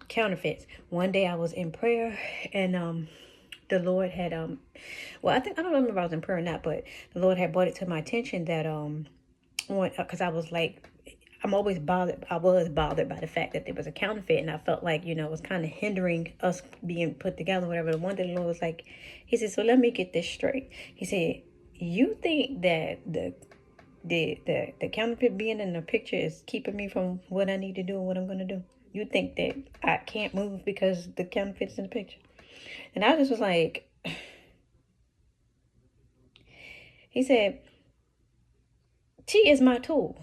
counterfeits. One day I was in prayer, and the Lord had well, I don't remember if I was in prayer or not, but the Lord had brought it to my attention that because I was like, I'm always bothered. I was bothered by the fact that there was a counterfeit, and I felt like, it was kind of hindering us being put together, whatever. The one day the Lord was like, He said, "So let me get this straight." He said, "You think that the counterfeit being in the picture is keeping me from what I need to do and what I'm gonna do? You think that I can't move because the counterfeit's in the picture?" And I just was like, He said, "She is my tool.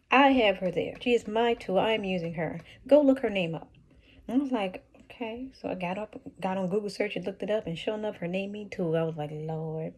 I have her there. She is my tool. I am using her. Go look her name up." And I was like, okay. So I got on Google search and looked it up, and sure enough, her name mean tool. I was like, Lord.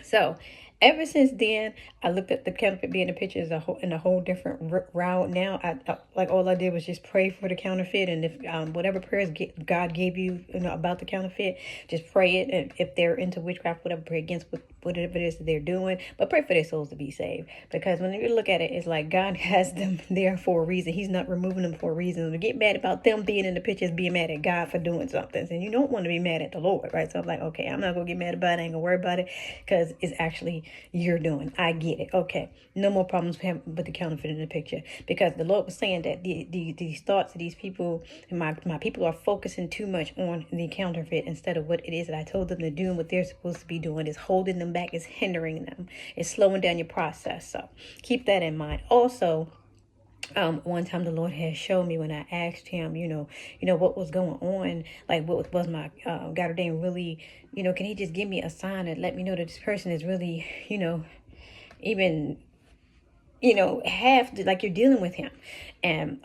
So ever since then, I looked at the counterfeit being the picture as in a whole different route. Now, I like all I did was just pray for the counterfeit, and if whatever prayers God gave you, about the counterfeit, just pray it. And if they're into witchcraft, whatever, pray against whatever it is that they're doing, but pray for their souls to be saved. Because when you look at it, it's like God has them there for a reason. He's not removing them for a reason. To get mad about them being in the pictures, being mad at God for doing something, and you don't want to be mad at the Lord, right? So I'm like, okay, I'm not gonna get mad about it. I ain't gonna worry about it, because it's actually you're doing. I get it. Okay, no more problems with the counterfeit in the picture, because the Lord was saying that these thoughts of these people, and my people are focusing too much on the counterfeit instead of what it is that I told them to do, and what they're supposed to be doing is holding them back, is hindering them, is slowing down your process. So keep that in mind. Also, one time the Lord had showed me when I asked Him, what was going on, like what was my God ordained really, can He just give me a sign and let me know that this person is really, even, have to, like, you're dealing with him. And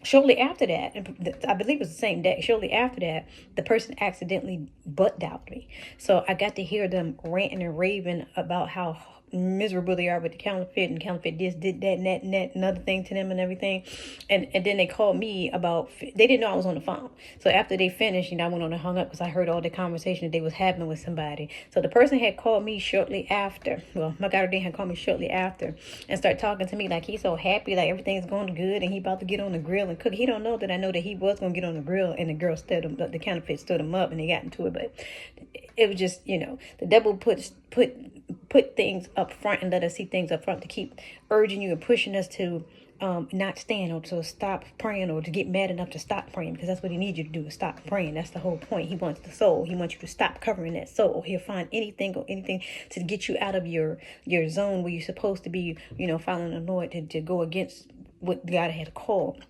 shortly after that, and I believe it was the same day, shortly after that, the person accidentally butt dialed me. So I got to hear them ranting and raving about how miserable they are with the counterfeit, and counterfeit this, did that, and that, another thing to them and everything. And then they called me about, they didn't know I was on the phone. So after they finished, I went on and hung up, because I heard all the conversation that they was having with somebody. So the person had called me shortly after. Well, my God had called me shortly after and started talking to me like he's so happy, like everything's going good, and he about to get on the grill and cook. He don't know that I know that he was going to get on the grill, and the girl stood him, the counterfeit stood him up, and they got into it. But it was just, the devil put things up front and let us see things up front to keep urging you and pushing us to not stand, or to stop praying, or to get mad enough to stop praying, because that's what he needs you to do, is stop praying. That's the whole point. He wants the soul. He wants you to stop covering that soul. He'll find anything to get you out of your zone where you're supposed to be, following the Lord, to go against what God had called.